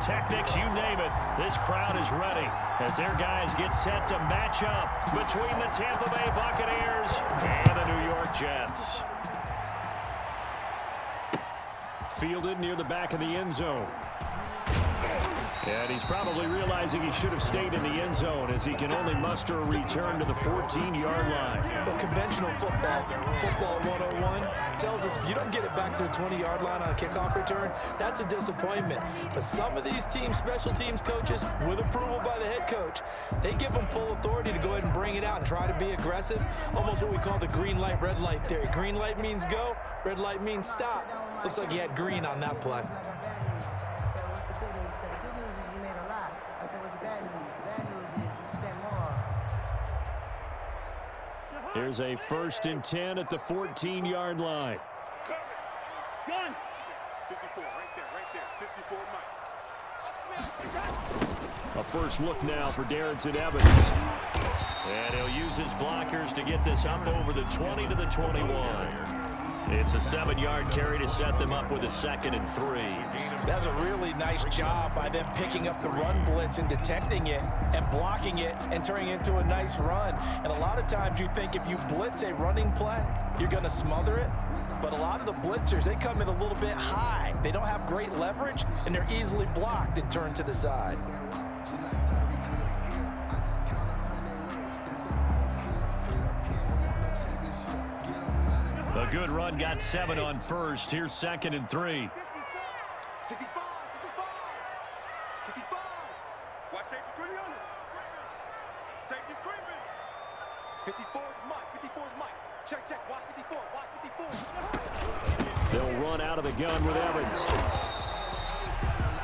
pyrotechnics, you name it. This crowd is ready as their guys get set to match up between the Tampa Bay Buccaneers and the New York Jets. Fielded near the back of the end zone. And he's probably realizing he should have stayed in the end zone as he can only muster a return to the 14-yard line. Well, conventional football 101, tells us if you don't get it back to the 20-yard line on a kickoff return, that's a disappointment. But some of these teams, special teams coaches, with approval by the head coach, they give them full authority to go ahead and bring it out and try to be aggressive. Almost what we call the green light, red light theory. Green light means go, red light means stop. Looks like he had green on that play. Here's a 1st and 10 at the 14-yard line. Gun. 54, right there, 54, Mike. A first look now for Darrington Evans. And he'll use his blockers to get this up over the 20 to the 21. It's a 7-yard carry to set them up with a 2nd and 3. That's a really nice job by them picking up the run blitz and detecting it and blocking it and turning it into a nice run. And a lot of times you think if you blitz a running play, you're going to smother it. But a lot of the blitzers, they come in a little bit high. They don't have great leverage, and they're easily blocked and turned to the side. A good run, got 7 on first. Here's 2nd and 3. 65. Watch safety screaming on it. Safety screaming. 54 is Mike. Check. Watch 54. They'll run out of the gun with Evans.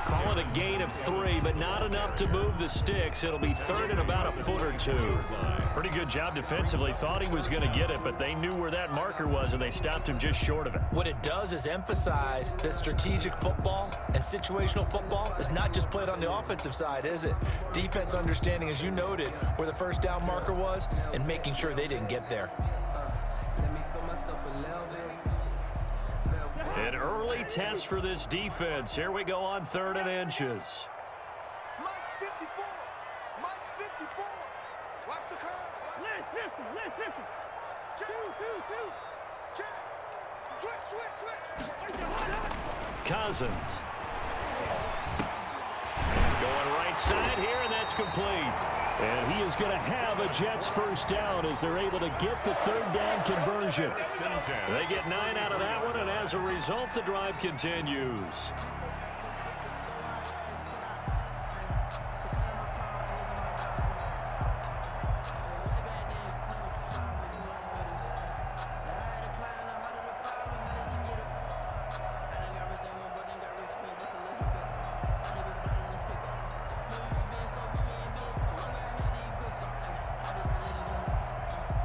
Call it a gain of 3, but not enough to move the sticks. It'll be 3rd and about a foot or 2. Pretty good job defensively. Thought he was going to get it, but they knew where that marker was, and they stopped him just short of it. What it does is emphasize that strategic football and situational football is not just played on the offensive side, is it? Defense understanding, as you noted, where the first down marker was and making sure they didn't get there. An early test for this defense. Here we go on 3rd and inches. Mike 54. Watch the curve. Let 50. Check. Switch. Cousins. Going right side here, and that's complete. And he is going to have a Jets first down as they're able to get the 3rd down conversion. They get 9 out of that one, and as a result, the drive continues.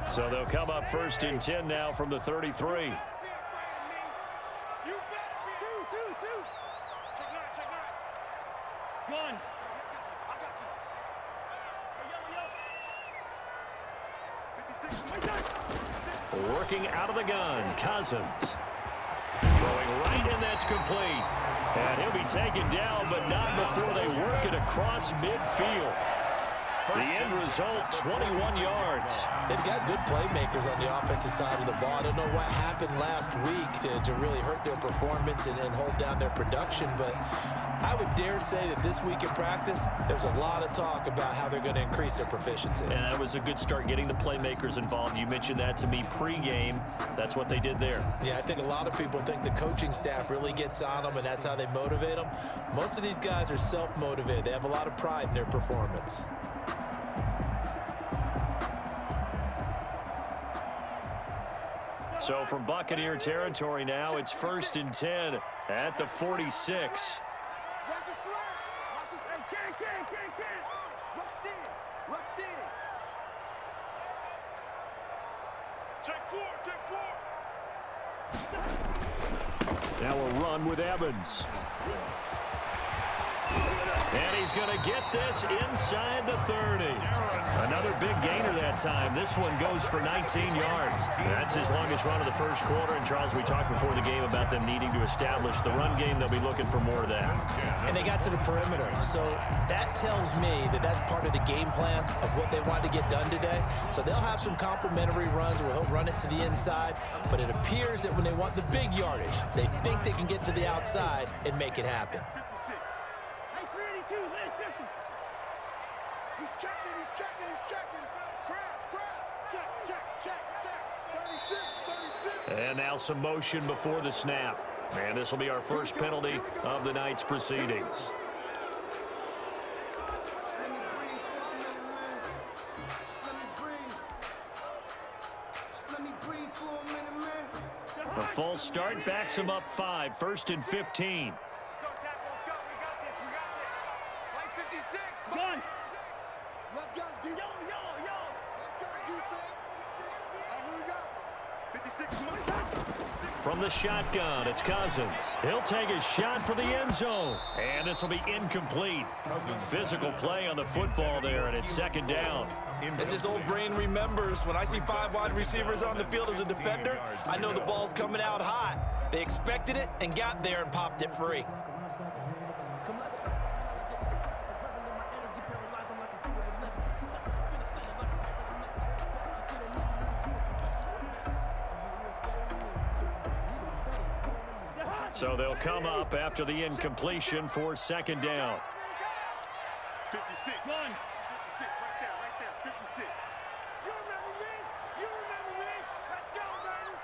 So they'll come up 1st and 10 now from the 33. Working out of the gun, Cousins. Throwing right, and that's complete. And he'll be taken down, but not before they work it across midfield. The end result, 21 yards. They've got good playmakers on the offensive side of the ball. I don't know what happened last week to really hurt their performance and hold down their production, but I would dare say that this week in practice, there's a lot of talk about how they're going to increase their proficiency. And that was a good start, getting the playmakers involved. You mentioned that to me pregame. That's what they did there. Yeah, I think a lot of people think the coaching staff really gets on them, and that's how they motivate them. Most of these guys are self-motivated. They have a lot of pride in their performance. So from Buccaneer territory now, it's 1st and 10 at the 46. Now a run with Evans. And he he's going to get this inside the 30. Another big gainer that time. This one goes for 19 yards. That's his longest run of the first quarter. And, Charles, we talked before the game about them needing to establish the run game. They'll be looking for more of that. And they got to the perimeter. So that tells me that that's part of the game plan of what they wanted to get done today. So they'll have some complementary runs where he'll run it to the inside. But it appears that when they want the big yardage, they think they can get to the outside and make it happen. 56. Hey, 382, last 50. He's checking, he's checking, he's checking. Crash. Check. 36. And now some motion before the snap. And this will be our first penalty of the night's proceedings. A false start backs him up 5, 1st and 15. Let's go, Tackle. We got this. Like 56. Gun. Let's go, defense. Yo. Let's go, defense. Who we got? 56. From the shotgun, it's Cousins. He'll take a shot for the end zone. And this will be incomplete. Physical play on the football there, and it's second down. As his old brain remembers, when I see 5 wide receivers on the field as a defender, I know the ball's coming out hot. They expected it and got there and popped it free. So they'll come up after the incompletion for second down. 56. Gun. 56. Right there. 56. You remember me? Let's go, baby.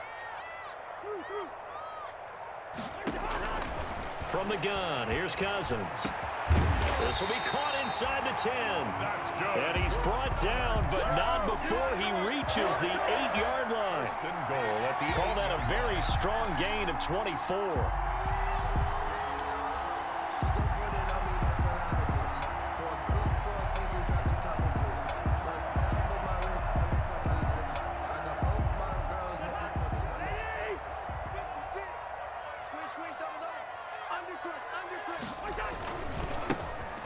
From the gun, here's Cousins. This will be caught inside the 10. And he's brought down, but not before he reaches the 8-yard line. Call that a very strong gain of 24.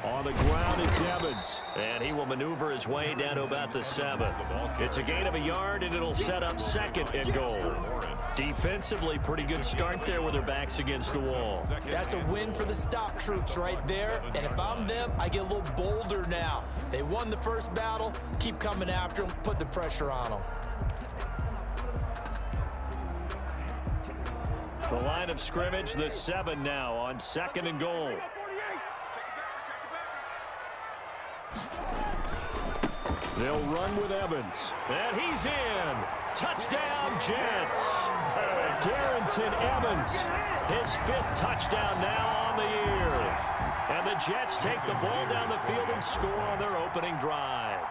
On the ground, it's Evans, and he will maneuver his way down to about the 7. It's a gain of a yard, and it'll set up second and goal. Defensively, pretty good start there with their backs against the wall. That's a win for the stop troops right there, and if I'm them, I get a little bolder now. They won the first battle, keep coming after them, put the pressure on them. The line of scrimmage, the 7 now on second and goal. They'll run with Evans. And he's in. Touchdown, Jets. Darrington Evans, his 5th touchdown now on the year. And the Jets take the ball down the field and score on their opening drive.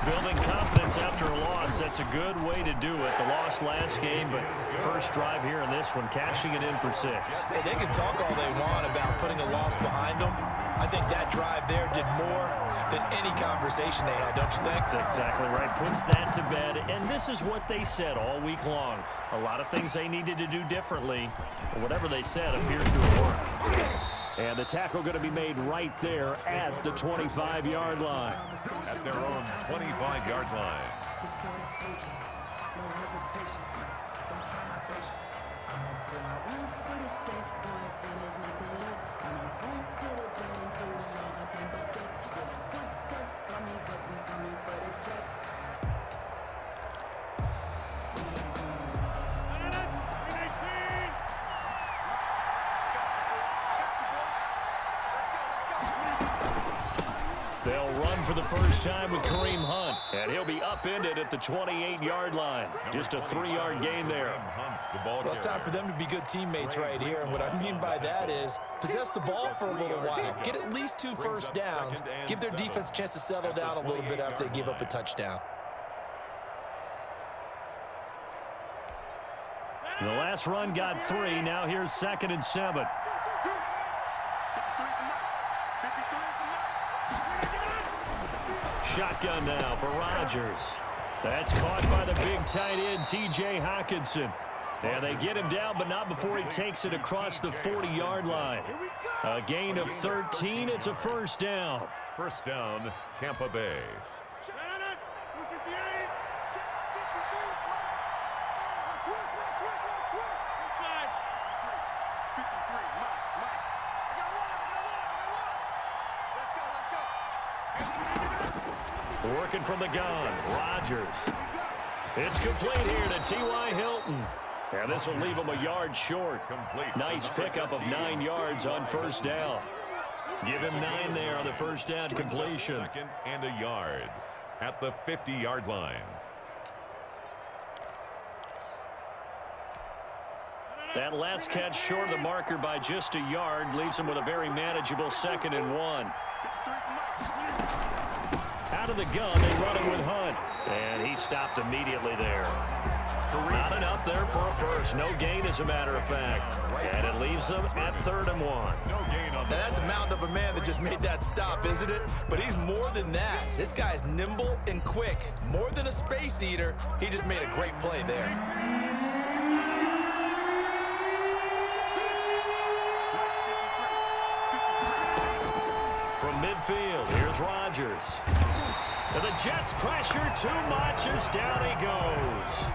Building confidence after a loss, that's a good way to do it. The loss last game, but first drive here in this one, cashing it in for 6. Hey, they can talk all they want about putting a loss behind them. I think that drive there did more than any conversation they had, don't you think? That's exactly right. Puts that to bed, and this is what they said all week long. A lot of things they needed to do differently, but whatever they said appears to have worked. And the tackle going to be made right there at the 25-yard line. At their own 25-yard line. They'll run for the first time with Kareem Hunt, and he'll be upended at the 28-yard line. Just a 3-yard gain there. Well, it's time for them to be good teammates right here, and what I mean by that is possess the ball for a little while, get at least 2 first downs, give their defense a chance to settle down a little bit after they give up a touchdown. The last run got 3. Now here's 2nd and 7. Shotgun now for Rodgers. That's caught by the big tight end, T.J. Hockenson. And they get him down, but not before he takes it across the 40-yard line. A gain of 13. It's a first down. First down, Tampa Bay. Working from the gun, Rodgers. It's complete here to T.Y. Hilton. And this will leave him a yard short. Nice pickup of 9 yards on first down. Give him 9 there on the first down completion. Second and a yard at the 50-yard line. That last catch short of the marker by just a yard leaves him with a very manageable 2nd and 1. Out of the gun, they run it with Hunt. And he stopped immediately there. Not enough there for a first. No gain, as a matter of fact. And it leaves them at 3rd and 1. No gain on now that's a mountain of a man that just made that stop, isn't it? But he's more than that. This guy's nimble and quick. More than a space eater. He just made a great play there. From midfield, here's Rodgers. And the Jets pressure too much as down he goes.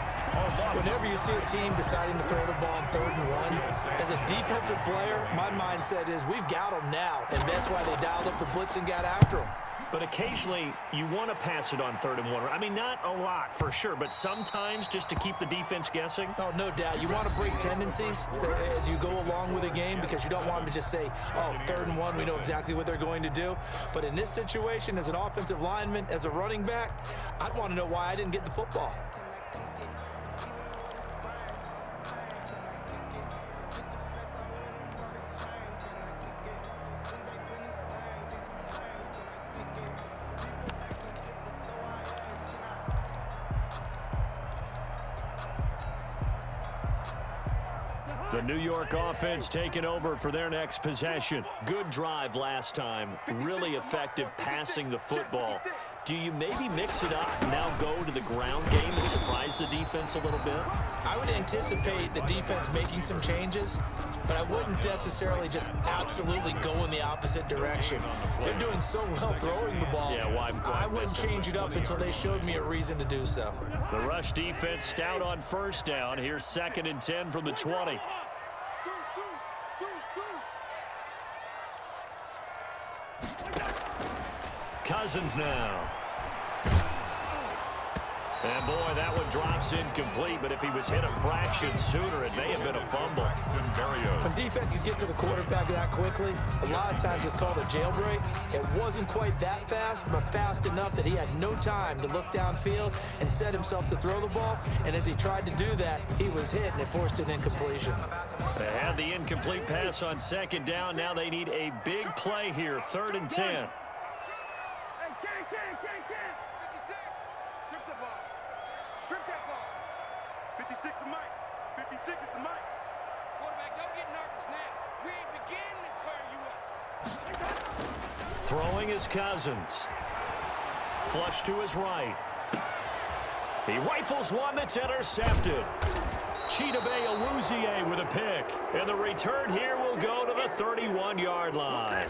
Whenever you see a team deciding to throw the ball on 3rd and 1, as a defensive player, my mindset is we've got them now, and that's why they dialed up the blitz and got after them. But occasionally, you want to pass it on 3rd and 1. I mean, not a lot, for sure, but sometimes just to keep the defense guessing. Oh, no doubt. You want to break tendencies as you go along with a game because you don't want them to just say, oh, 3rd and 1, we know exactly what they're going to do. But in this situation, as an offensive lineman, as a running back, I'd want to know why I didn't get the football. The New York offense taking over for their next possession. Good drive last time. Really effective passing the football. Do you maybe mix it up and now go to the ground game and surprise the defense a little bit? I would anticipate the defense making some changes, but I wouldn't necessarily just absolutely go in the opposite direction. They're doing so well throwing the ball. Yeah, why I wouldn't change it up until they showed me a reason to do so. The rush defense stout on first down. Here's 2nd and 10 from the 20. Cousins now. And boy, that one drops incomplete, but if he was hit a fraction sooner, it may have been a fumble. When defenses get to the quarterback that quickly, a lot of times it's called a jailbreak. It wasn't quite that fast, but fast enough that he had no time to look downfield and set himself to throw the ball. And as he tried to do that, he was hit, and it forced an incompletion. They had the incomplete pass on 2nd down. Now they need a big play here, 3rd and 10. Strip that ball. 56 is Mike. 56 is the Mike. Quarterback, don't get nervous now. We ain't beginning to turn you up. Throwing is Cousins. Flush to his right. He rifles one that's intercepted. Chidobe Awuzie with a pick. And the return here will go to the 31-yard line.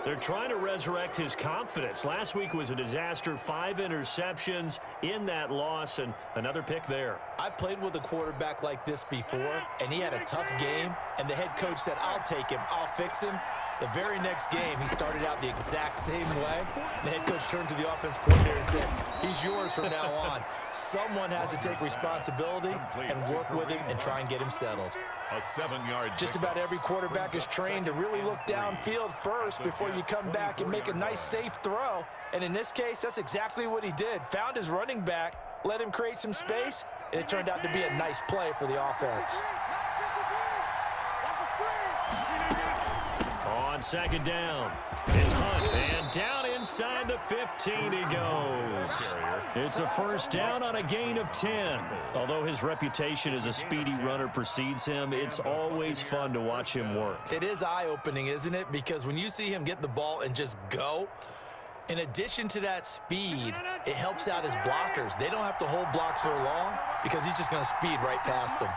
They're trying to resurrect his confidence. Last week was a disaster. 5 interceptions in that loss, and another pick there. I played with a quarterback like this before, and he had a tough game, and the head coach said, I'll take him, I'll fix him. The very next game, he started out the exact same way. The head coach turned to the offense coordinator and said, he's yours from now on. Someone has to take responsibility and work with him and try and get him settled. A 7-yard. Just about every quarterback is trained to really look downfield first before you come back and make a nice, safe throw. And in this case, that's exactly what he did. Found his running back, let him create some space, and it turned out to be a nice play for the offense. On 2nd down, it's Hunt, and down inside the 15 he goes. It's a first down on a gain of 10. Although his reputation as a speedy runner precedes him, it's always fun to watch him work. It is eye-opening, isn't it? Because when you see him get the ball and just go, in addition to that speed, it helps out his blockers. They don't have to hold blocks for long because he's just going to speed right past them.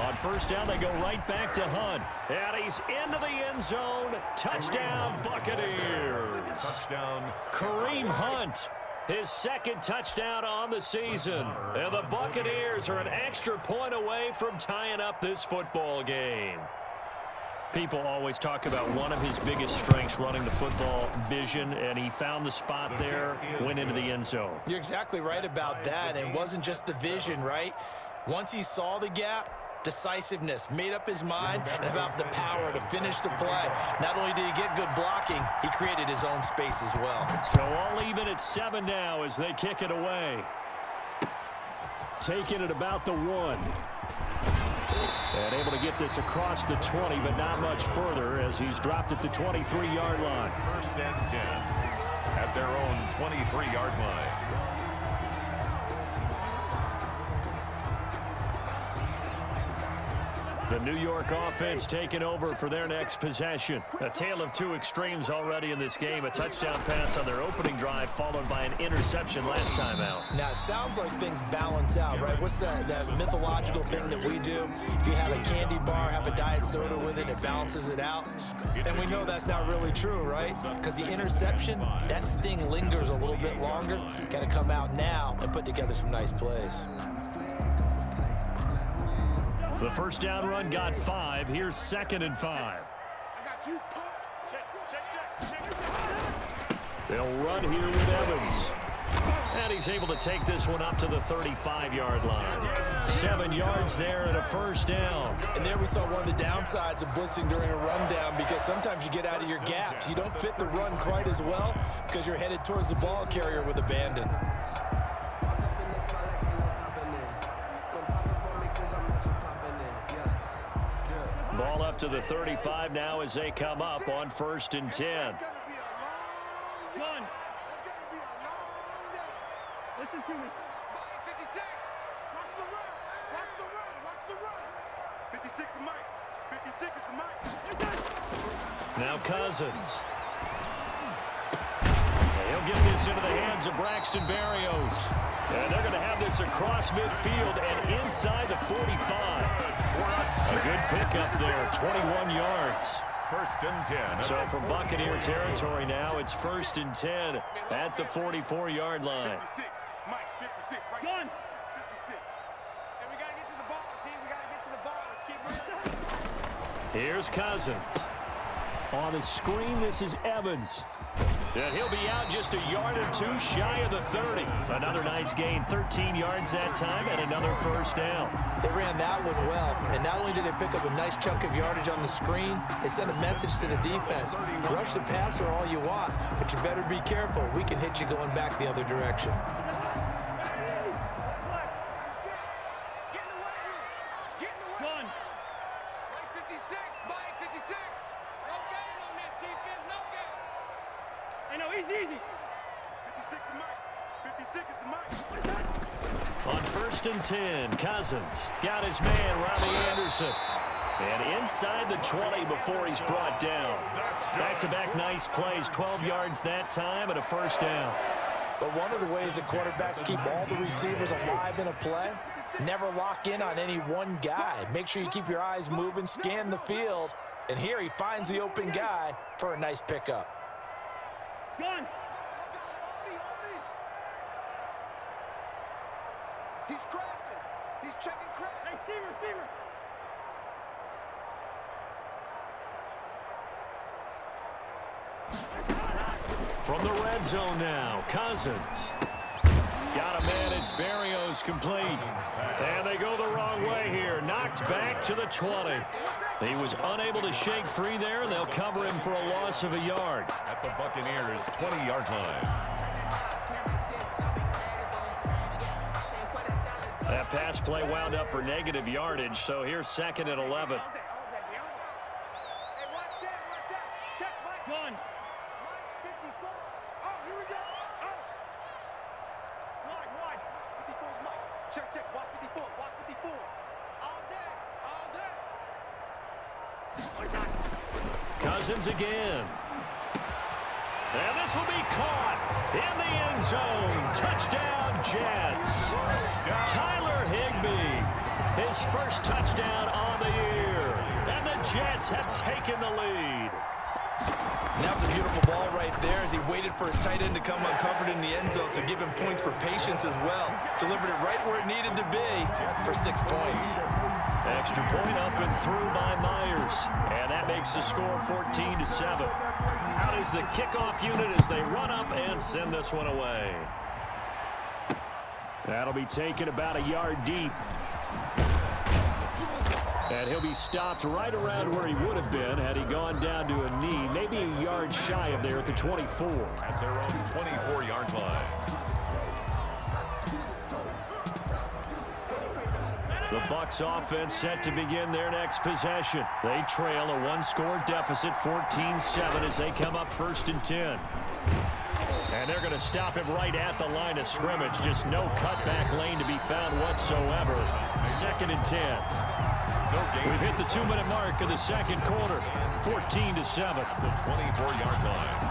On first down, they go right back to Hunt. And he's into the end zone. Touchdown, Buccaneers. Touchdown. Kareem Hunt, his second touchdown on the season. And the Buccaneers are an extra point away from tying up this football game. People always talk about one of his biggest strengths running the football, vision, and he found the spot there, went into the end zone. You're exactly right about that. And it wasn't just the vision, right? Once he saw the gap, decisiveness, made up his mind, and about the power to finish the play. Not only did he get good blocking, he created his own space as well. So all even at 7 now as they kick it away. Taking it about the 1. And able to get this across the 20, but not much further as he's dropped it to 23-yard line. First and 10 at their own 23-yard line. The New York offense taking over for their next possession. A tale of two extremes already in this game. A touchdown pass on their opening drive followed by an interception last time out. Now, it sounds like things balance out, right? What's that mythological thing that we do? If you have a candy bar, have a diet soda with it, it balances it out. And we know that's not really true, right? Because the interception, that sting lingers a little bit longer. Got to come out now and put together some nice plays. The first down run got 5. Here's 2nd and 5. I got you, pump. Check. They'll run here with Evans. And he's able to take this one up to the 35-yard line. 7 yards there and a first down. And there we saw one of the downsides of blitzing during a rundown, because sometimes you get out of your gaps. You don't fit the run quite as well because you're headed towards the ball carrier with abandon. Ball up to the 35 now as they come up on 1st and 10. John. Listen to me. 56. Watch the run. Watch the run. 56 is Mike. 56 is the Mike. Now Cousins. He'll get this into the hands of Braxton Berrios. And they're going to have this across midfield and inside the 45. A good pickup there, 21 yards. 1st and 10. So from Buccaneer territory now, it's 1st and 10 at the 44-yard line. 56. Mike, 56. Right. Gun. 56. And we got to get to the ball, team. We got to get to the ball. Let's keep moving. Here's Cousins. On the screen, this is Evans. And he'll be out just a yard or two shy of the 30. Another nice gain, 13 yards that time, and another first down. They ran that one well, and not only did they pick up a nice chunk of yardage on the screen, they sent a message to the defense. Rush the passer all you want, but you better be careful. We can hit you going back the other direction. Get in the way here. Get in the way. Gun. Mike 56. Mike 56. No gain on this defense. No gain. Hey, no, easy. 56 is Mike. 56 is the Mike. On 1st and 10, Cousins got his man, Robbie Anderson. And inside the 20 before he's brought down. Back-to-back nice plays, 12 yards that time and a first down. But one of the ways that quarterbacks keep all the receivers alive in a play, never lock in on any one guy. Make sure you keep your eyes moving, scan the field, and here he finds the open guy for a nice pickup. Gun. He's crashing. He's checking crash. Hey, Steamer. From the red zone now, Cousins. Got a man, it's Berrios complete. And they go the wrong way here. Knocked back to the 20. He was unable to shake free there, and they'll cover him for a loss of a yard. At the Buccaneers' 20-yard line. That pass play wound up for negative yardage, so here's 2nd and 11. Hey, watch that. Check, Mike. Gun. Mike 54. Oh, here we go. Oh. Wide. 54 is Mike. Check. Watch 54. Watch 54. All day. Cousins again. And this will be caught in the end zone. Touchdown, Jets. Tyler Higbee, his first touchdown on the year. And the Jets have taken the lead. And that was a beautiful ball right there as he waited for his tight end to come uncovered in the end zone to give him points for patience as well. Delivered it right where it needed to be for 6 points. Extra point up and through by Myers. And that makes the score 14-7. Out is the kickoff unit as they run up and send this one away. That'll be taken about a yard deep. And he'll be stopped right around where he would have been had he gone down to a knee, maybe a yard shy of there at the 24. At their own 24-yard line. The Bucs offense set to begin their next possession. They trail a one-score deficit, 14-7, as they come up 1st and 10. And they're going to stop him right at the line of scrimmage. Just no cutback lane to be found whatsoever. 2nd and 10. We've hit the 2-minute mark of the second quarter. 14-7. The 24-yard line.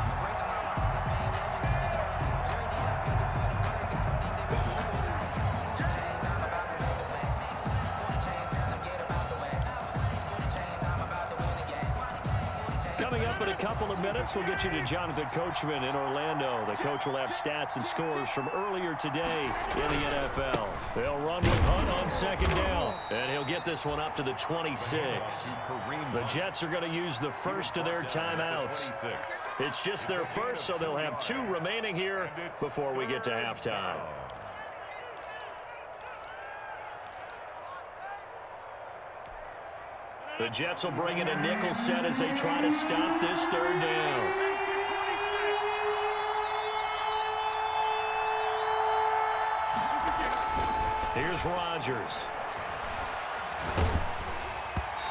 Coming up in a couple of minutes, we'll get you to Jonathan Coachman in Orlando. The coach will have stats and scores from earlier today in the NFL. They'll run with Hunt on 2nd down, and he'll get this one up to the 26. The Jets are going to use the first of their timeouts. It's just their first, so they'll have 2 remaining here before we get to halftime. The Jets will bring in a nickel set as they try to stop this 3rd down. Here's Rodgers.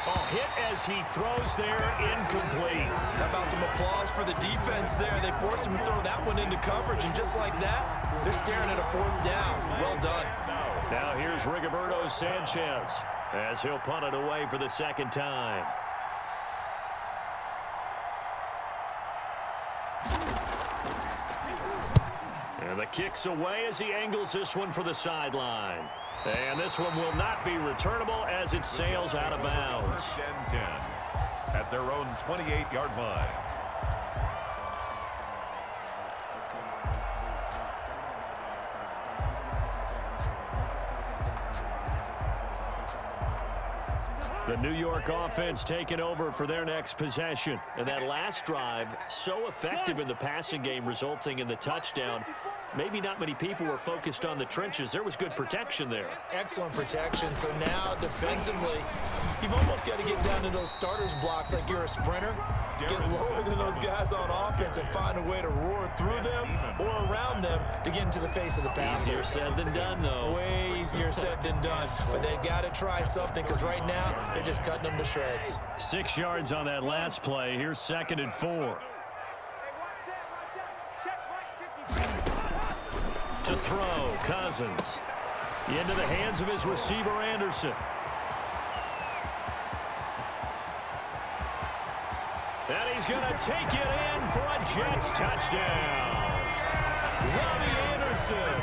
Oh, hit as he throws there, incomplete. How about some applause for the defense there? They forced him to throw that one into coverage, and just like that, they're staring at a 4th down. Well done. Now here's Rigoberto Sanchez as he'll punt it away for the 2nd time. And the kick's away as he angles this one for the sideline. And this one will not be returnable as it sails out of bounds. 1st and 10 at their own 28-yard line. The New York offense taking over for their next possession. And that last drive, so effective in the passing game, resulting in the touchdown. Maybe not many people were focused on the trenches. There was good protection there. Excellent protection. So now, defensively, you've almost got to get down to those starters blocks like you're a sprinter. Get lower than those guys on offense and find a way to roar through them or around them to get into the face of the passer. Easier said than done, though. Way easier said than done. But they've got to try something because right now they're just cutting them to shreds. 6 yards on that last play. Here's 2nd and 4. To throw, Cousins. Into the hands of his receiver, Anderson. And he's going to take it in for a Jets touchdown. Robbie Anderson,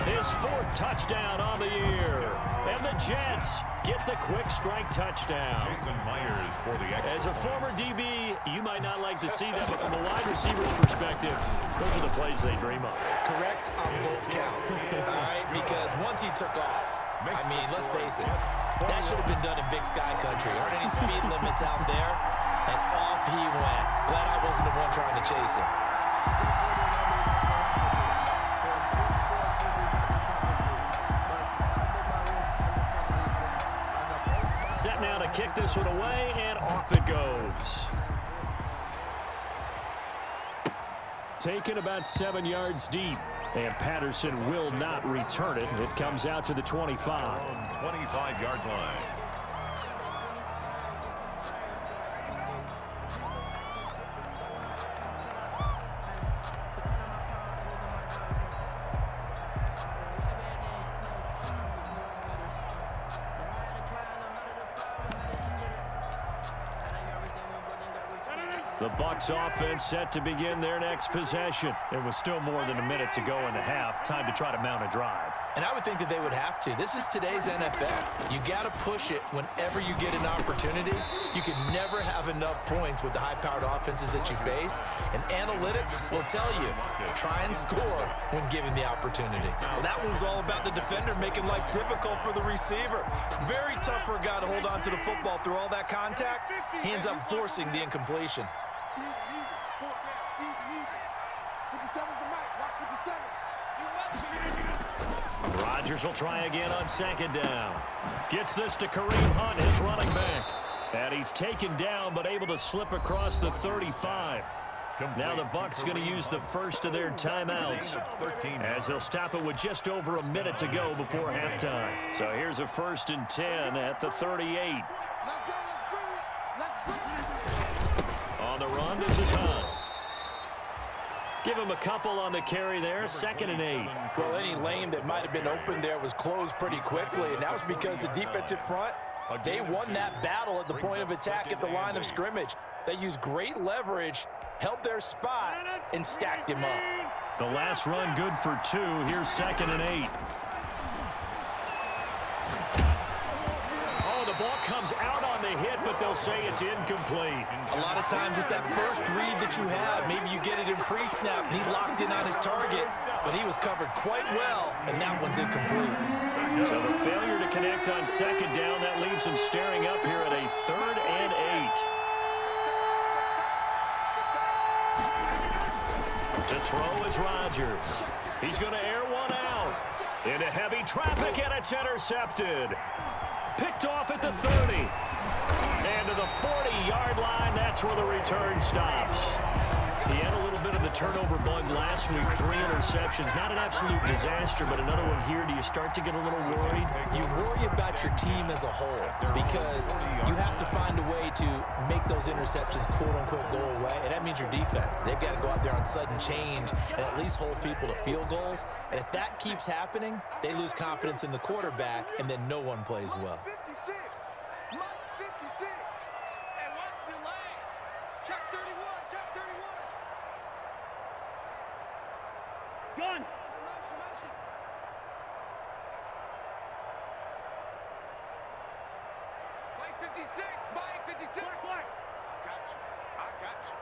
his 4th touchdown on the year. And the Jets get the quick strike touchdown. Jason Myers for the extra. As a former DB, you might not like to see that, but from a wide receiver's perspective, those are the plays they dream of. Correct on both counts, all right? Because once he took off, I mean, let's face it, that should have been done in Big Sky Country. Aren't any speed limits out there? And off he went. Glad I wasn't the one trying to chase him. Set now to kick this one away, and off it goes. Taken about 7 yards deep, and Patterson will not return it. It comes out to the 25. 25-yard line. The Bucs offense set to begin their next possession. It was still more than a minute to go in the half. Time to try to mount a drive. And I would think that they would have to. This is today's NFL. You got to push it whenever you get an opportunity. You can never have enough points with the high-powered offenses that you face. And analytics will tell you, try and score when given the opportunity. Well, that one was all about the defender making life difficult for the receiver. Very tough for a guy to hold on to the football through all that contact. He ends up forcing the incompletion. 57's the mic. Watch 57. Rodgers will try again on second down. Gets this to Kareem Hunt, his running back. And he's taken down, but able to slip across the 35. Now the Bucs going to use the first of their timeouts, as they'll stop it with just over a minute to go before halftime. So here's a 1st and 10 at the 38. Let's go. Let's bring it. Let's bring it. On the run, this is Hunt. Give him a couple on the carry there, 2nd and 8. Well, any lane that might have been open there was closed pretty quickly, and that was because the defensive front, they won that battle at the point of attack at the line of scrimmage. They used great leverage, held their spot, and stacked him up. The last run good for 2. Here's 2nd and 8. Oh, the ball comes out on the hit, but they'll say it's incomplete. A lot of times it's that first read that you have. Maybe you get it in pre-snap, and he locked in on his target, but he was covered quite well, and that one's incomplete. So the failure to connect on 2nd down, that leaves him staring up here at a 3rd and 8. To throw is Rodgers. He's going to air one out. Into heavy traffic, and it's intercepted. Picked off at the 30. And to the 40-yard line, that's where the return stops. He had a little bit of the turnover bug last week, 3 interceptions. Not an absolute disaster, but another one here. Do you start to get a little worried? You worry about your team as a whole because you have to find a way to make those interceptions, quote-unquote, go away, and that means your defense. They've got to go out there on sudden change and at least hold people to field goals. And if that keeps happening, they lose confidence in the quarterback, and then no one plays well. 56. Mike's 56. Hey, watch the lane. Check 31. Check 31. Gun. Motion, motion. Mike 56. Mike 56. Black. I got you.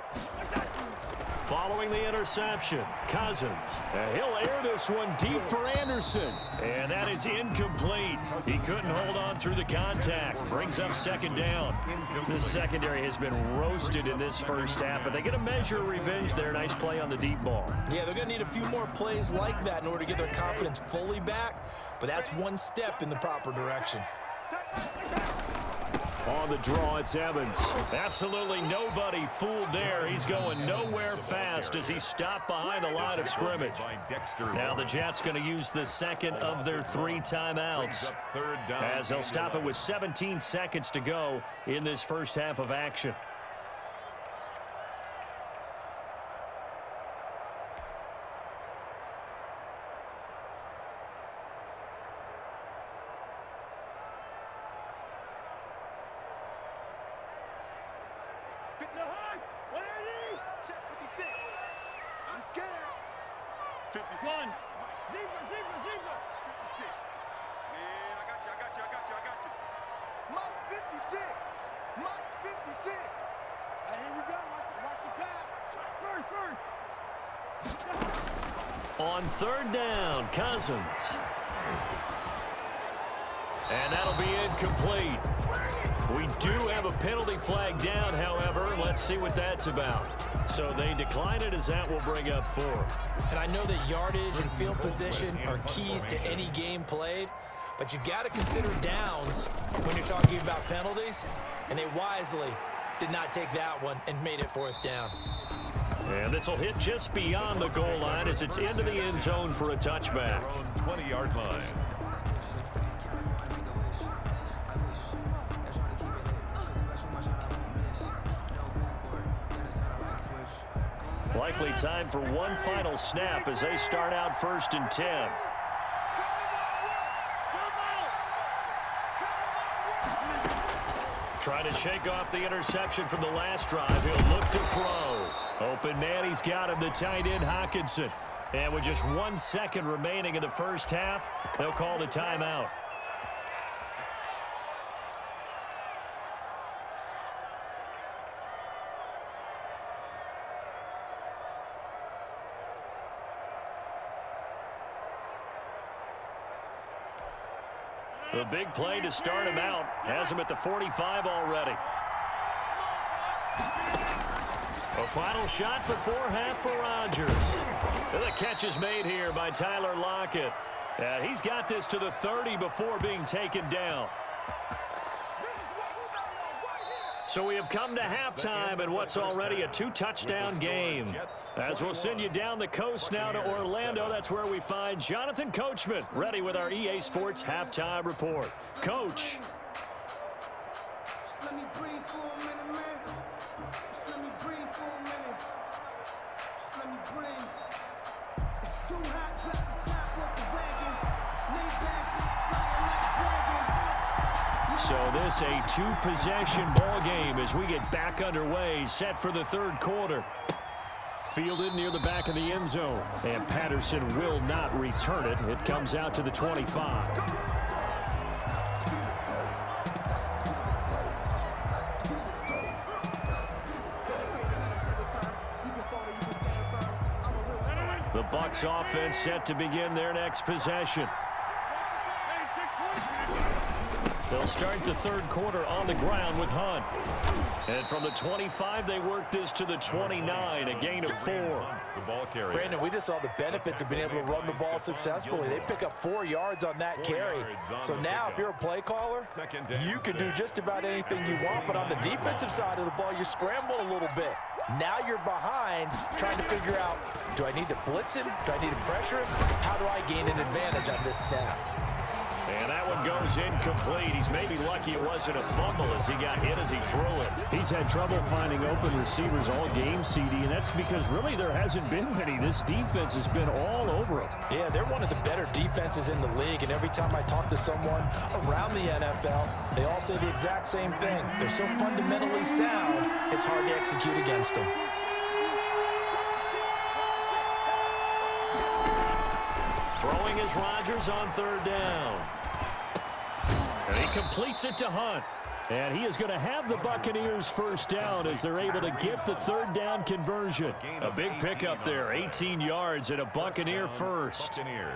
Following the interception, Cousins. He'll air this one deep for Anderson. And that is incomplete. He couldn't hold on through the contact. Brings up 2nd down. This secondary has been roasted in this first half, but they get a measure of revenge there. Nice play on the deep ball. Yeah, they're going to need a few more plays like that in order to get their confidence fully back, but that's one step in the proper direction. On the draw, it's Evans. Absolutely nobody fooled there. He's going nowhere fast as he stopped behind the line of scrimmage. Now the Jets going to use the 2nd of their 3 timeouts, as they'll stop it with 17 seconds to go in this first half of action. Check 56. I'm scared. 56. Gun. 56. Man, I got you. Mike's 56. Mike's 56. Hey, here we go. Watch the pass. First. On 3rd down, Cousins. And that'll be incomplete. We do have a penalty flag down, however. Let's see what that's about. So they decline it, as that will bring up 4th. And I know that yardage and field position are keys to any game played, but you've got to consider downs when you're talking about penalties, and they wisely did not take that one and made it 4th down. And this will hit just beyond the goal line as it's into the end zone for a touchback. 20-yard line. Likely time for one final snap as they start out 1st and 10. Trying to shake off the interception from the last drive. He'll look to throw. Open man, he's got him, the tight end, Hockenson. And with just 1 second remaining in the first half, they'll call the timeout. The big play to start him out. Has him at the 45 already. A final shot before half for Rodgers. And the catch is made here by Tyler Lockett. He's got this to the 30 before being taken down. So we have come to halftime in what's already a 2-touchdown game. As we'll send you down the coast now to Orlando, that's where we find Jonathan Coachman ready with our EA Sports halftime report. Coach. Let me breathe for a minute, man. Just let me breathe for a minute. Just let me breathe. It's too hot, drop the top off the wagon. Lay back, flying like dragon. So this a 2-possession ball game as we get back underway, set for the third quarter. Fielded near the back of the end zone, and Patterson will not return it. It comes out to the 25. The Bucs offense set to begin their next possession. They'll start the third quarter on the ground with Hunt. And from the 25, they work this to the 29, a gain of 4. The ball carrier. Brandon, we just saw the benefits of being able to run the ball successfully. They pick up 4 yards on that carry. So now if you're a play caller, you can do just about anything you want. But on the defensive side of the ball, you scramble a little bit. Now you're behind trying to figure out, do I need to blitz him? Do I need to pressure him? How do I gain an advantage on this snap? And that one goes incomplete. He's maybe lucky it wasn't a fumble as he got hit as he threw it. He's had trouble finding open receivers all game, CD, and that's because really there hasn't been many. This defense has been all over him. Yeah, they're one of the better defenses in the league, and every time I talk to someone around the NFL, they all say the exact same thing. They're so fundamentally sound, it's hard to execute against them. Throwing is Rodgers on third down. And he completes it to Hunt. And he is going to have the Buccaneers first down as they're able to get the third down conversion. A big pickup there, 18 yards and a Buccaneer first. Buccaneers.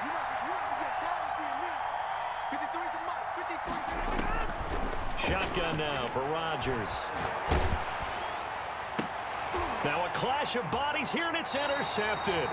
You must be getting tired of seeing me. 53 for Mike. 53. Shotgun now for Rodgers. Now a clash of bodies here, and it's intercepted.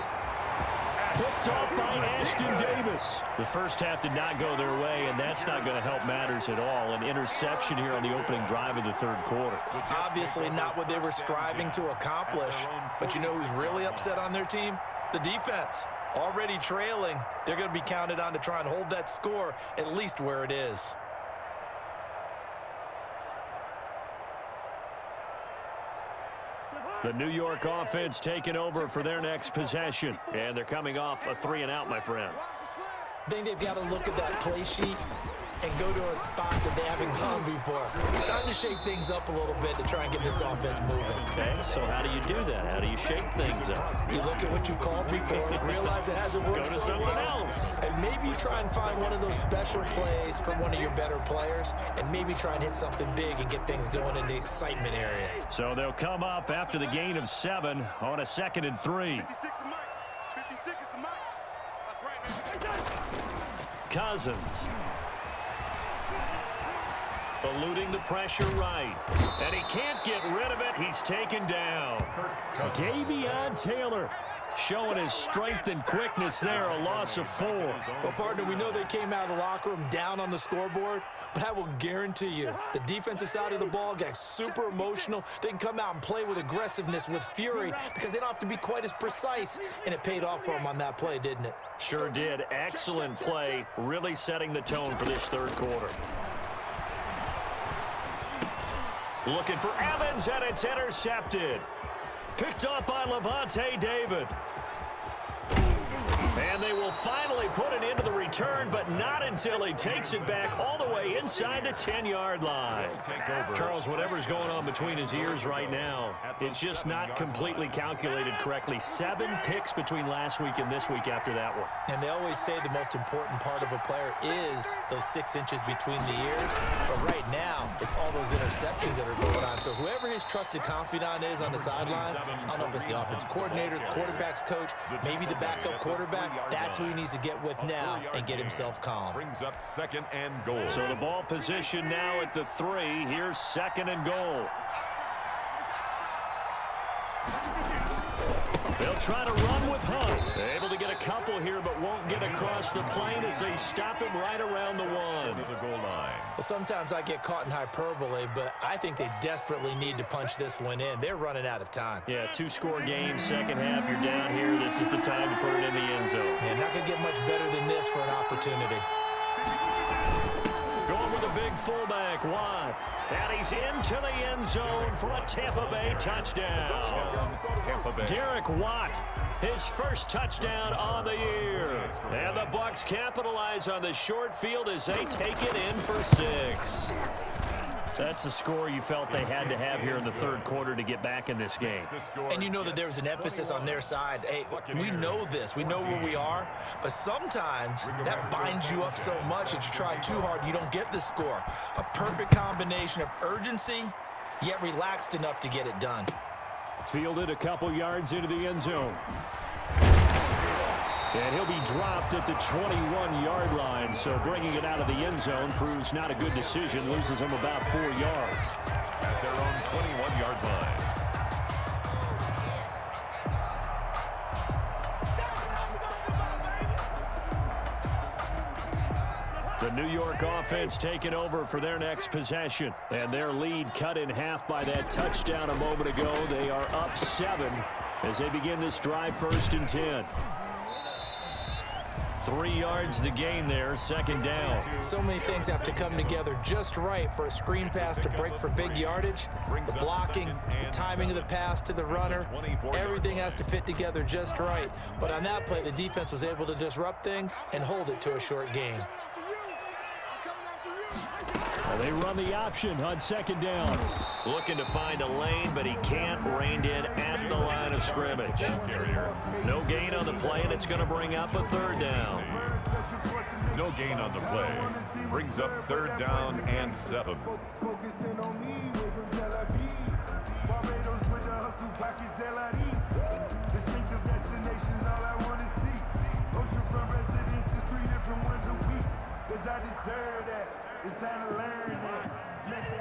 Picked off by Ashton Davis. The first half did not go their way, and that's not going to help matters at all. An interception here on the opening drive of the third quarter. Obviously not what they were striving to accomplish. But you know who's really upset on their team? The defense. Already trailing, they're going to be counted on to try and hold that score at least where it is. The New York offense taking over for their next possession. And they're coming off a 3-and-out, my friend. I think they've got to look at that play sheet and go to a spot that they haven't gone before. Time to shake things up a little bit to try and get this offense moving. Okay, so how do you do that? How do you shake things up? You look at what you called before, realize it hasn't worked Go to so something well, else. and maybe try and find one of those special plays from one of your better players, and maybe try and hit something big and get things going in the excitement area. So they'll come up after the gain of 7 on a 2nd and 3. 56 to Mike. 56 is to Mike. That's right, man. Cousins. Eluding the pressure right. And he can't get rid of it. He's taken down. Davion Taylor showing his strength and quickness there. A loss of 4. Well, partner, we know they came out of the locker room down on the scoreboard, but I will guarantee you the defensive side of the ball got super emotional. They can come out and play with aggressiveness, with fury, because they don't have to be quite as precise, and it paid off for them on that play, didn't it? Sure did. Excellent play. Really setting the tone for this third quarter. Looking for Evans, and it's intercepted. Picked off by Levante David. And they will finally put it into the return, but not until he takes it back all the way inside the 10-yard line. Charles, whatever's going on between his ears right now, it's just not completely calculated correctly. 7 picks between last week and this week after that one. And they always say the most important part of a player is those 6 inches between the ears. But right now, it's all those interceptions that are going on. So whoever his trusted confidant is on the sidelines, I don't know if it's the offensive coordinator, the quarterback's coach, maybe the backup quarterback, that's who he needs to get with now and get himself calm. Brings up 2nd and goal. So the ball position now at the 3. Here's 2nd and goal. They'll try to run with Hunt. They're able to get a couple here, but won't get across the plane as they stop him right around the 1. To the goal line. Well, sometimes I get caught in hyperbole, but I think they desperately need to punch this one in. They're running out of time. Yeah, 2-score game, second half. You're down here. This is the time to put it in the end zone. And not going to get much better than this for an opportunity. Going with a big fullback, Watt. And he's into the end zone for a Tampa Bay touchdown. Tampa Bay. Derek Watt, his first touchdown on the year. And the Bucs capitalize on the short field as they take it in for 6. That's a score you felt they had to have here in the 3rd quarter to get back in this game. And you know that there was an emphasis on their side. Hey, we know this. We know where we are. But sometimes that binds you up so much that you try too hard, you don't get the score. A perfect combination of urgency, yet relaxed enough to get it done. Fielded a couple yards into the end zone. And he'll be dropped at the 21-yard line, so bringing it out of the end zone proves not a good decision. Loses him about 4 yards. At their own 21-yard line. The New York offense taking over for their next possession. And their lead cut in half by that touchdown a moment ago. They are up 7 as they begin this drive, 1st and 10. 3 yards the gain there, 2nd down. So many things have to come together just right for a screen pass to break for big yardage. The blocking, the timing of the pass to the runner, everything has to fit together just right. But on that play, the defense was able to disrupt things and hold it to a short gain. Well, they run the option on 2nd down. Looking to find a lane, but he can't. Reined in at the line of scrimmage. No gain on the play, and it's going to bring up a 3rd down. No gain on the play. Brings up 3rd down and 7. Focusing on me, way from Tel Aviv. Barbados with the hustle, pockets LIDs. Distinctive destinations, all I want to see. Oceanfront residences, 3 different ones a week. Cause I deserve that. It's time to learn that.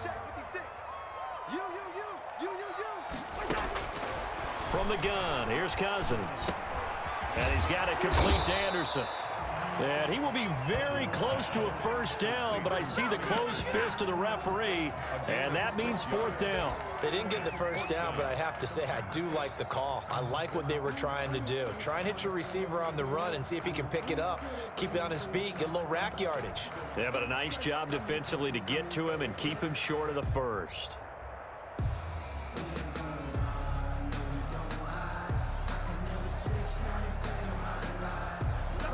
Check 56. You. From the gun, here's Cousins. And he's got it complete to Anderson. And he will be very close to a 1st down, but I see the closed fist of the referee, and that means 4th down. They didn't get the 1st down, but I have to say I do like the call. I like what they were trying to do. Try and hit your receiver on the run and see if he can pick it up, keep it on his feet, get a little rack yardage. Yeah, but a nice job defensively to get to him and keep him short of the 1st.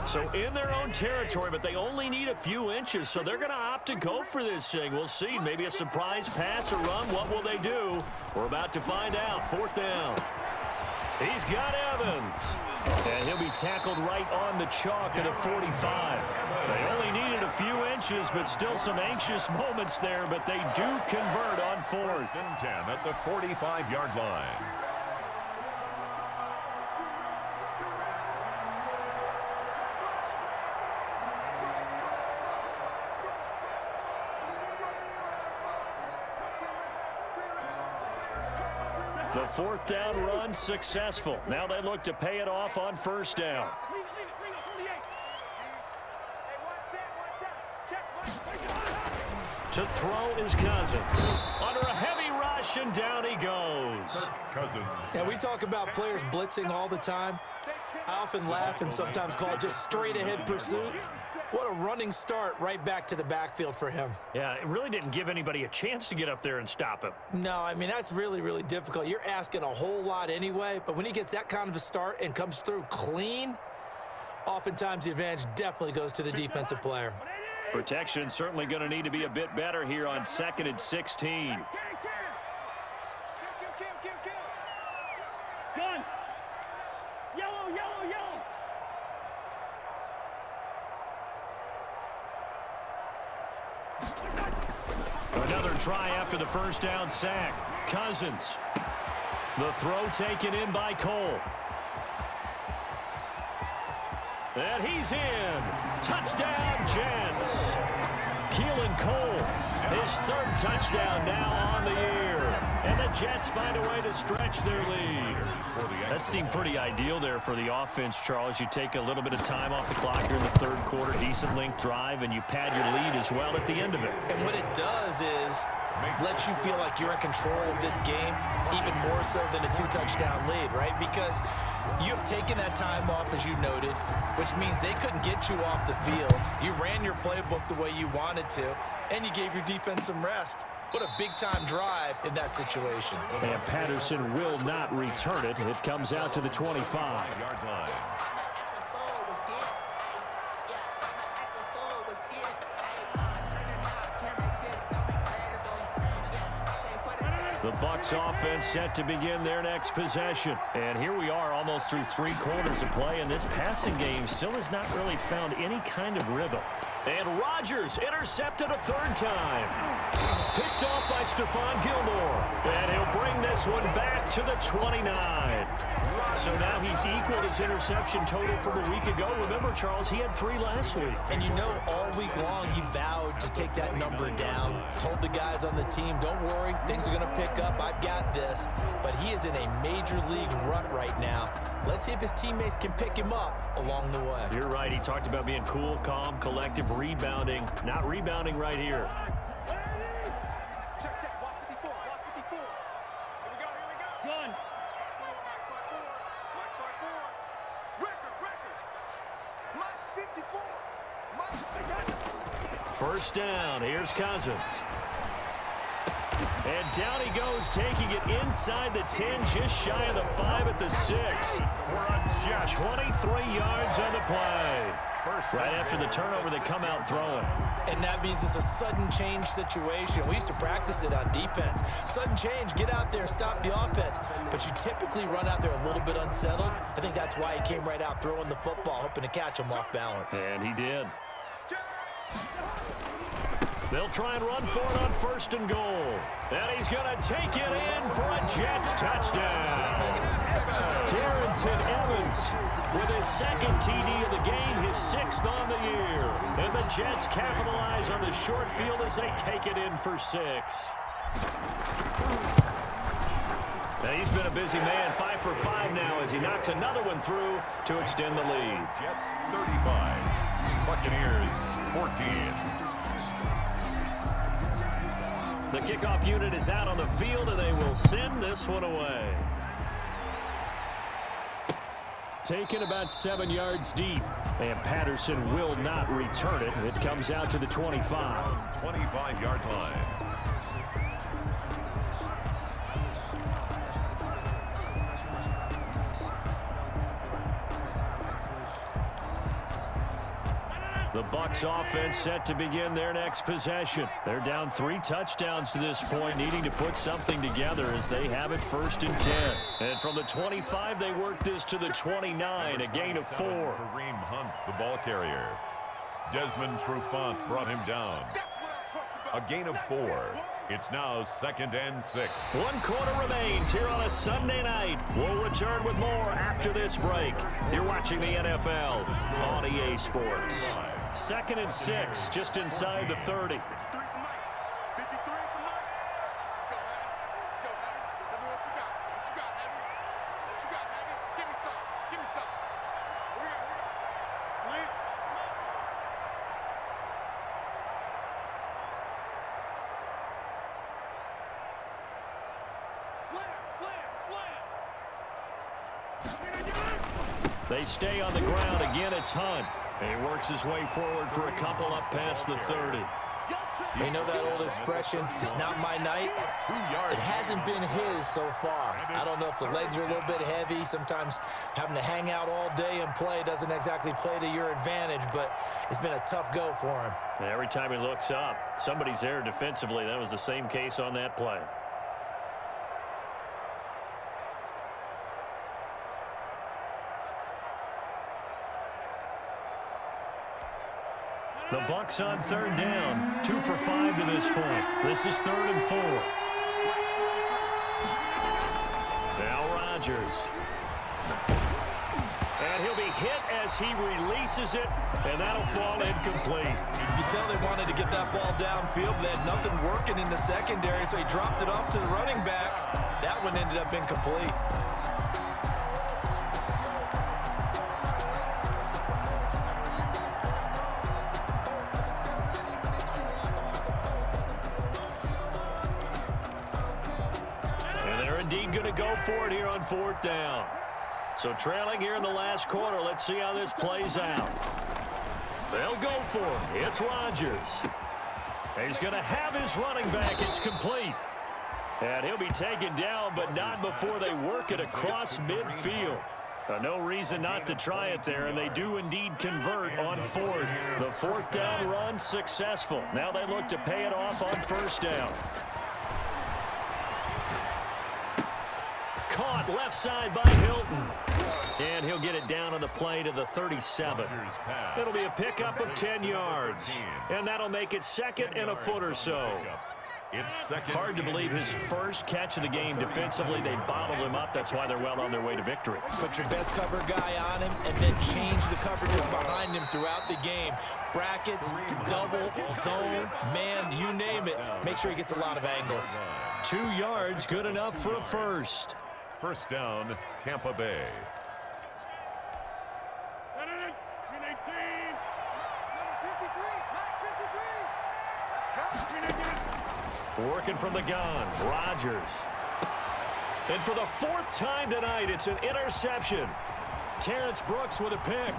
So in their own territory, but they only need a few inches, so they're going to opt to go for this thing. We'll see. Maybe a surprise pass or run. What will they do? We're about to find out. 4th down. He's got Evans. And he'll be tackled right on the chalk at a 45. They only needed a few inches, but still some anxious moments there, but they do convert on 4th. 1st and 10 at the 45-yard line. The 4th down run successful. Now they look to pay it off on 1st down. To throw is Cousins. Under a heavy rush, and down he goes. Cousins. Yeah, we talk about players blitzing all the time. I often laugh and sometimes call it just straight-ahead pursuit. What a running start right back to the backfield for him. Yeah, it really didn't give anybody a chance to get up there and stop him. No, I mean, that's really, really difficult. You're asking a whole lot anyway, but when he gets that kind of a start and comes through clean, Oftentimes, the advantage definitely goes to the defensive player. Protection certainly going to need to be a bit better here on 2nd and 16. Gun. Yellow, yellow, yellow. Another try after the first down sack. Cousins. The throw taken in by Cole. And he's in. Touchdown, Jets. Keelan Cole, his 3rd touchdown now on the year. And the Jets find a way to stretch their lead. That seemed pretty ideal there for the offense, Charles. You take a little bit of time off the clock here in the 3rd quarter, decent length drive, and you pad your lead as well at the end of it. And what it does is let you feel like you're in control of this game, even more so than a 2-touchdown lead, right? Because you have taken that time off, as you noted, which means they couldn't get you off the field. You ran your playbook the way you wanted to, and you gave your defense some rest. What a big-time drive in that situation. And Patterson will not return it. It comes out to the 25. The Bucs offense set to begin their next possession. And here we are almost through 3 quarters of play, and this passing game still has not really found any kind of rhythm. And Rodgers intercepted a 3rd time. Picked off by Stephon Gilmore. And he'll bring this one back to the 29. So now he's equaled his interception total from a week ago. Remember, Charles, he had 3 last week. And you know, all week long he vowed to take that number down. Told the guys on the team, don't worry, things are going to pick up. I've got this. But he is in a major league rut right now. Let's see if his teammates can pick him up along the way. You're right. He talked about being cool, calm, collective, rebounding. Not rebounding right here. Check, check. Watch 54. Watch 54. Here we go. Here we go. Gun. Mike 54. Record. Mike 54. Mike 1st down. Here's Cousins. And down he goes, taking it inside the 10, just shy of the 5 at the 6. 23 yards on the play. Right after the turnover, they come out throwing. And that means it's a sudden change situation. We used to practice it on defense. Sudden change, get out there, stop the offense. But you typically run out there a little bit unsettled. I think that's why he came right out throwing the football, hoping to catch him off balance. And he did. They'll try and run for it on 1st and goal. And he's going to take it in for a Jets touchdown. Darrington Evans with his 2nd TD of the game, his 6th on the year. And the Jets capitalize on the short field as they take it in for 6. Now he's been a busy man, 5 for 5 now as he knocks another one through to extend the lead. Jets 35, Buccaneers 14. The kickoff unit is out on the field, and they will send this one away. Taken about 7 yards deep, and Patterson will not return it. It comes out to the 25. 25-yard line. The Bucs offense set to begin their next possession. They're down 3 touchdowns to this point, needing to put something together as they have it 1st and 10. And from the 25, they work this to the 29, a gain of 4. Kareem Hunt, the ball carrier. Desmond Trufant brought him down. A gain of 4. It's now 2nd and 6. 1 quarter remains here on a Sunday night. We'll return with more after this break. You're watching the NFL on EA Sports. 2nd and 6, just inside the 30. 53 at the mic. 53 at the mic. Let's go, Heavy. Let's go, Heavy. Let me know what you got. What you got, Heavy? What you got, Heavy? Give me some. Give me some. Here we go. Here we go. Slam, slam, slam. They stay on the ground. Again, it's Hunt. And he works his way forward for a couple up past the 30. You know that old expression, it's not my night? It hasn't been his so far. I don't know if the legs are a little bit heavy. Sometimes having to hang out all day and play doesn't exactly play to your advantage, but it's been a tough go for him. And every time he looks up, somebody's there defensively. That was the same case on that play. The Bucs on third down. 2 for 5 to this point. This is 3rd and 4. Now Rodgers. And he'll be hit as he releases it, and that'll fall incomplete. You tell they wanted to get that ball downfield, but they had nothing working in the secondary, so he dropped it off to the running back. That one ended up incomplete. Indeed going to go for it here on 4th down. So trailing here in the last quarter. Let's see how this plays out. They'll go for it. It's Rodgers. He's going to have his running back. It's complete. And he'll be taken down, but not before they work it across midfield. No reason not to try it there, and they do indeed convert on 4th. The 4th down run successful. Now they look to pay it off on 1st down. Caught left side by Hilton. And he'll get it down on the play to the 37. It'll be a pickup of 10 yards. And that'll make it 2nd and a foot or so. Hard to believe his first catch of the game defensively. They bottled him up. That's why they're well on their way to victory. Put your best cover guy on him and then change the coverages behind him throughout the game. Brackets, double, zone, man, you name it. Make sure he gets a lot of angles. 2 yards, good enough for a first. 1st down, Tampa Bay. Working from the gun, Rodgers. And for the 4th time tonight, it's an interception. Terrence Brooks with a pick.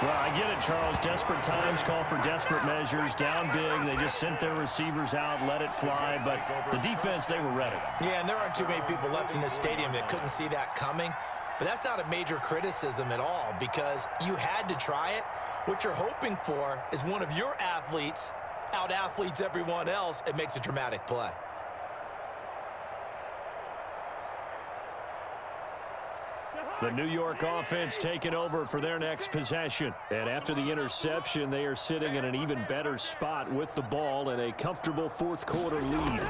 Well, I get it, Charles. Desperate times call for desperate measures. Down big, they just sent their receivers out, let it fly. But the defense, they were ready. Yeah, and there aren't too many people left in this stadium that couldn't see that coming. But that's not a major criticism at all because you had to try it. What you're hoping for is one of your athletes out-athletes everyone else. It makes a dramatic play. The New York offense taking over for their next possession. And after the interception, they are sitting in an even better spot with the ball and a comfortable 4th quarter lead.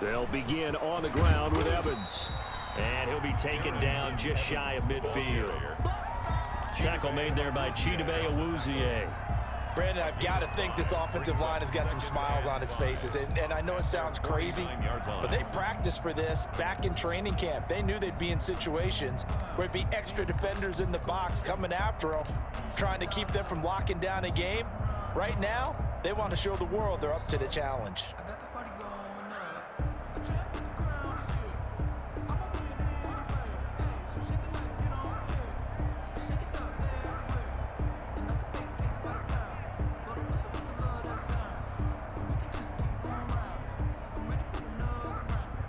They'll begin on the ground with Evans. And he'll be taken down just shy of midfield. Tackle made there by Chidobe Awuzie. Brandon, I've got to think this offensive line has got some smiles on its faces. And I know it sounds crazy, but they practiced for this back in training camp. They knew they'd be in situations where it'd be extra defenders in the box coming after them, trying to keep them from locking down a game. Right now, they want to show the world they're up to the challenge.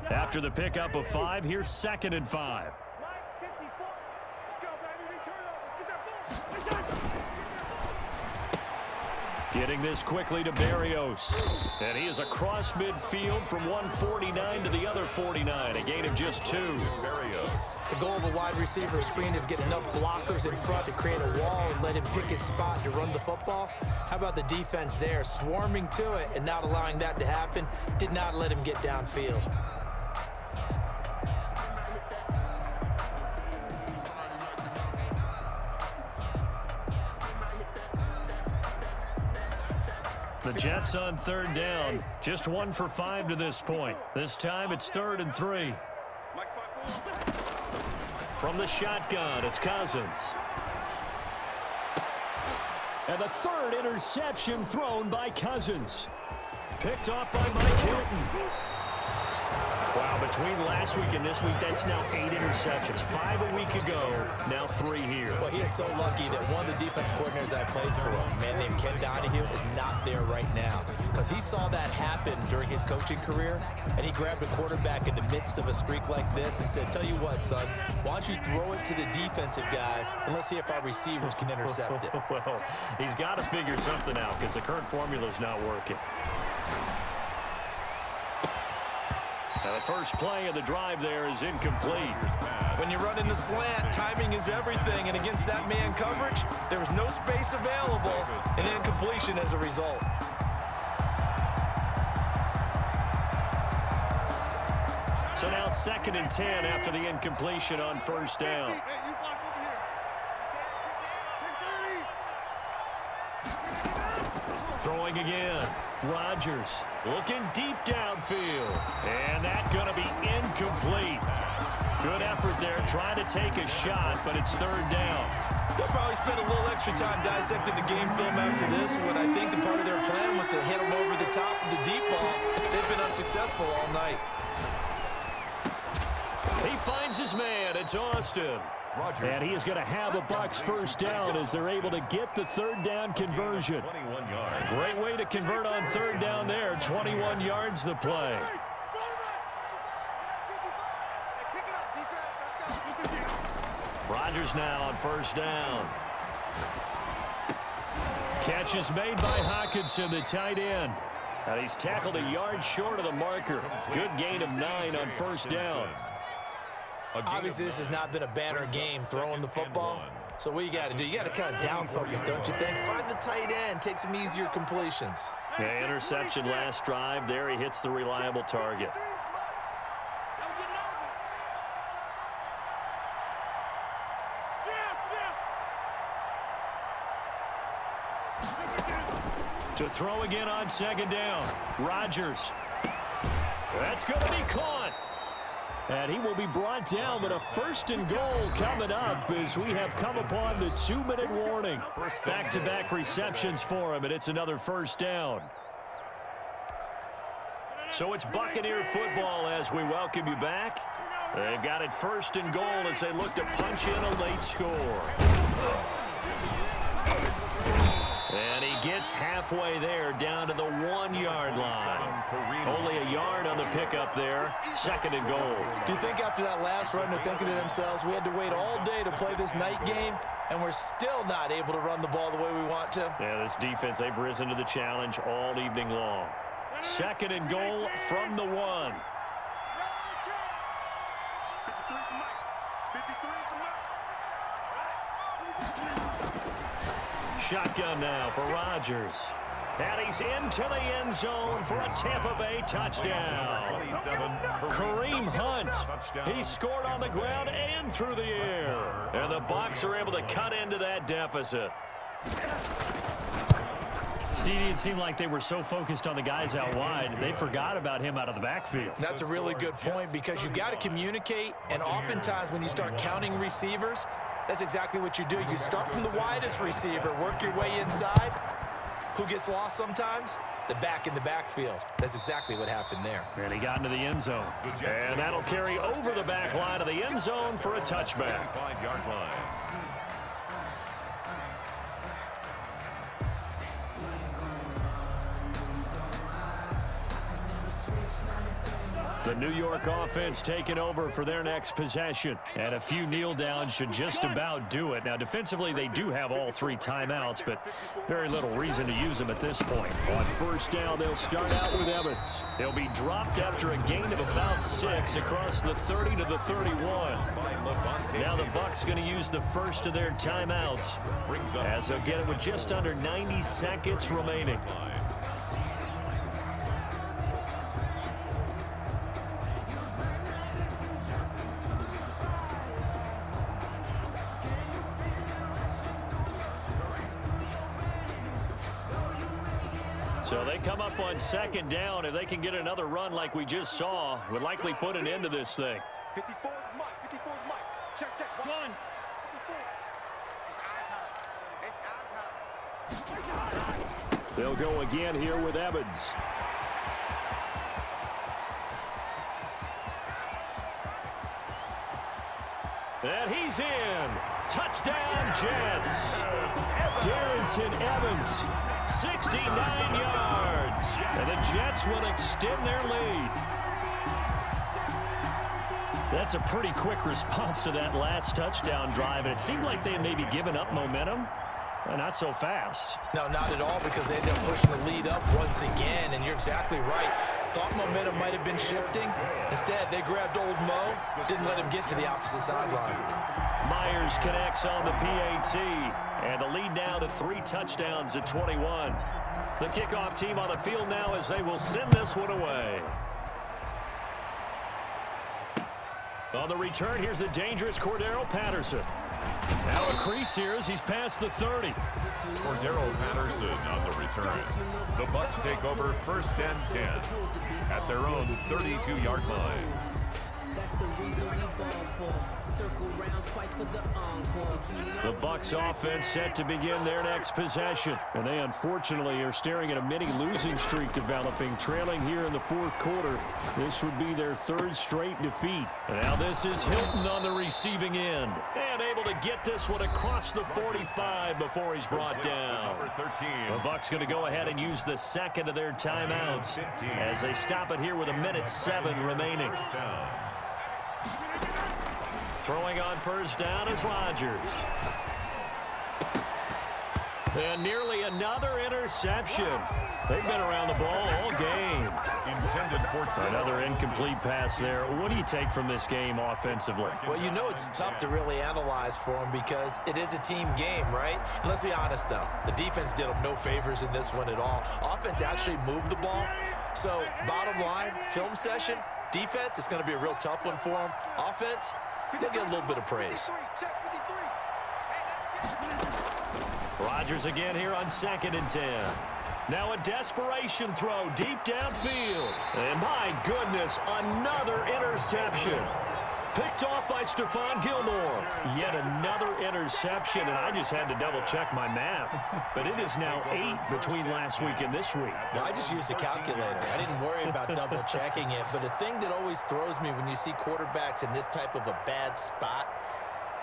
After the pickup of 5, here's 2nd and 5. Getting this quickly to Berrios. And he is across midfield from 149 to the other 49. A gain of just 2. Berrios. The goal of a wide receiver screen is get enough blockers in front to create a wall and let him pick his spot to run the football. How about the defense there, swarming to it and not allowing that to happen? Did not let him get downfield. The Jets on 3rd down. Just 1 for 5 to this point. This time it's 3rd and 3. From the shotgun, it's Cousins. And the 3rd interception thrown by Cousins. Picked off by Mike Hilton. Wow, between last week and this week, that's now 8 interceptions. 5 a week ago, now 3 here. Well, he is so lucky that one of the defense coordinators I played for, a man named Ken Donahue, is not there right now. Because he saw that happen during his coaching career, and he grabbed a quarterback in the midst of a streak like this and said, tell you what, son, why don't you throw it to the defensive guys, and let's see if our receivers can intercept it. Well, he's got to figure something out because the current formula is not working. Now, the first play of the drive there is incomplete. When you run in the slant, timing is everything, and against that man coverage, there was no space available, and incompletion as a result. So now 2nd and 10 after the incompletion on first down. Throwing again. Rodgers looking deep downfield. And that's going to be incomplete. Good effort there trying to take a shot, but it's 3rd down. They'll probably spend a little extra time dissecting the game film after this one. I think the part of their plan was to hit them over the top of the deep ball. They've been unsuccessful all night. He finds his man. It's Austin. And he is going to have a Bucs first down as they're able to get the 3rd down conversion. 21 yards. Great way to convert on 3rd down there. 21 yards the play. Rodgers now on first down. Catch is made by Hockenson, the tight end. And he's tackled a yard short of the marker. Good gain of 9 on first down. Obviously, this has not been a banner game throwing the football. So what you got to do, you got to kind of down focus, don't you think? Find the tight end, take some easier completions. Yeah, interception last drive. There he hits the reliable target. To throw again on 2nd down. Rodgers. That's going to be caught. And he will be brought down, but a 1st and goal coming up as we have come upon the 2-minute warning. Back-to-back receptions for him, and it's another first down. So it's Buccaneer football as we welcome you back. They've got it 1st and goal as they look to punch in a late score. And he gets halfway there down to the 1-yard line. Only a yard on the pickup there. 2nd and goal. Do you think after that last run they're thinking to themselves, we had to wait all day to play this night game, and we're still not able to run the ball the way we want to? Yeah, this defense, they've risen to the challenge all evening long. 2nd and goal from the 1. Shotgun now for Rodgers. And he's into the end zone for a Tampa Bay touchdown. Kareem Hunt. He scored on the ground and through the air. And the Bucs are able to cut into that deficit. CD, it seemed like they were so focused on the guys out wide, they forgot about him out of the backfield. That's a really good point because you've got to communicate, and oftentimes when you start counting receivers, that's exactly what you do. You start from the widest receiver, work your way inside. Who gets lost sometimes? The back in the backfield. That's exactly what happened there. And he got into the end zone. And that'll carry over the back line of the end zone for a touchback. 5-yard line. The New York offense taking over for their next possession. And a few kneel downs should just about do it. Now, defensively, they do have all 3 timeouts, but very little reason to use them at this point. On first down, they'll start out with Evans. He'll be dropped after a gain of about 6 across the 30 to the 31. Now the Bucs going to use the first of their timeouts as they'll get it with just under 90 seconds remaining. So they come up on 2nd down. If they can get another run like we just saw, would likely put an end to this thing. 54 is Mike. 54 is Mike. Check, check. Run. 54. It's our time. It's our time. They'll go again here with Evans. And he's in. Touchdown, Jets. Darrington Evans, 69 yards. And the Jets will extend their lead. That's a pretty quick response to that last touchdown drive. And it seemed like they had maybe given up momentum. Not so fast. No, not at all, because they ended up pushing the lead up once again. And you're exactly right. Thought momentum might have been shifting. Instead, they grabbed old Mo, didn't let him get to the opposite sideline. Myers connects on the PAT. And the lead now to 3 touchdowns at 21. The kickoff team on the field now as they will send this one away. On the return, here's the dangerous Cordero Patterson. Now a crease here as he's past the 30. Cordero Patterson on the return. The Bucs take over 1st and 10 at their own 32-yard line. That's the reason we ball for. Circle round twice for the encore. The Bucs offense set to begin their next possession. And they unfortunately are staring at a mini losing streak developing, trailing here in the 4th quarter. This would be their 3rd straight defeat. And now this is Hilton on the receiving end. And able to get this one across the 45 before he's brought down. Number 13. The Bucs going to go ahead and use the second of their timeouts as they stop it here with 1:07 remaining. Throwing on 1st down is Rodgers. And nearly another interception. They've been around the ball all game. Intended for another incomplete pass there. What do you take from this game offensively? Well, you know it's tough to really analyze for them because it is a team game, right? And let's be honest, though. The defense did them no favors in this one at all. Offense actually moved the ball. So, bottom line, film session, defense, it's going to be a real tough one for them. Offense, they'll get a little bit of praise. Rodgers again here on 2nd and 10. Now a desperation throw deep downfield. And my goodness, another interception. Picked off by Stephon Gilmore. Yet another interception, and I just had to double-check my math. But it is now 8 between last week and this week. Now, I just used a calculator. I didn't worry about double-checking it. But the thing that always throws me when you see quarterbacks in this type of a bad spot,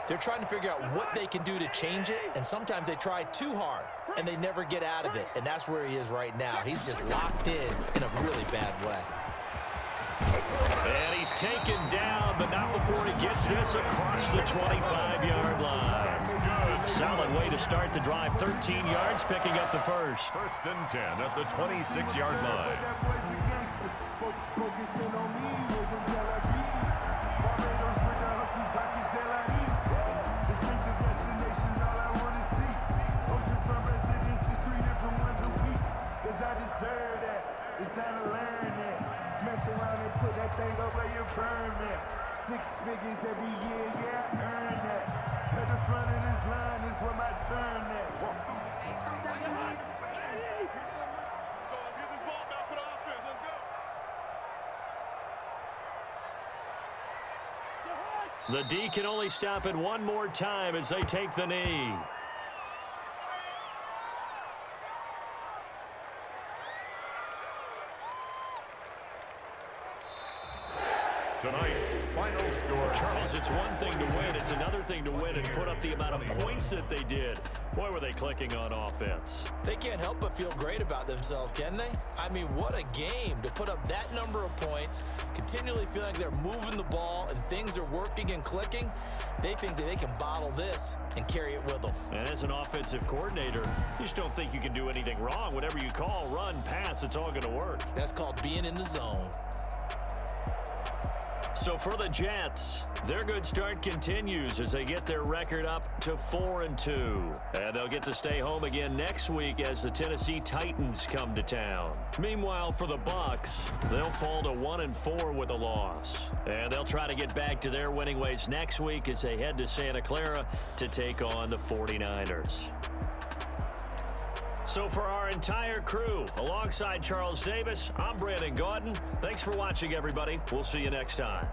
they're trying to figure out what they can do to change it, and sometimes they try too hard, and they never get out of it. And that's where he is right now. He's just locked in a really bad way. And he's taken down, but not before he gets this across the 25-yard line. Solid way to start the drive. 13 yards, picking up the first. 1st and 10 at the 26-yard line. It's time to learn that. Mess around and put that thing up where you permit. 6 figures every year, yeah, I earn that. At the front of this line is where my turn at. Let's get this ball back for the offense. Let's go. The D can only stop it one more time as they take the knee. Tonight's final score. Charles, it's one thing to win. It's another thing to win and put up the amount of points that they did. Boy, were they clicking on offense. They can't help but feel great about themselves, can they? I mean, what a game to put up that number of points, continually feeling like they're moving the ball and things are working and clicking. They think that they can bottle this and carry it with them. And as an offensive coordinator, you just don't think you can do anything wrong. Whatever you call, run, pass, it's all going to work. That's called being in the zone. So for the Jets, their good start continues as they get their record up to 4-2. And they'll get to stay home again next week as the Tennessee Titans come to town. Meanwhile, for the Bucs, they'll fall to 1-4 with a loss. And they'll try to get back to their winning ways next week as they head to Santa Clara to take on the 49ers. So for our entire crew, alongside Charles Davis, I'm Brandon Gaudin. Thanks for watching, everybody. We'll see you next time.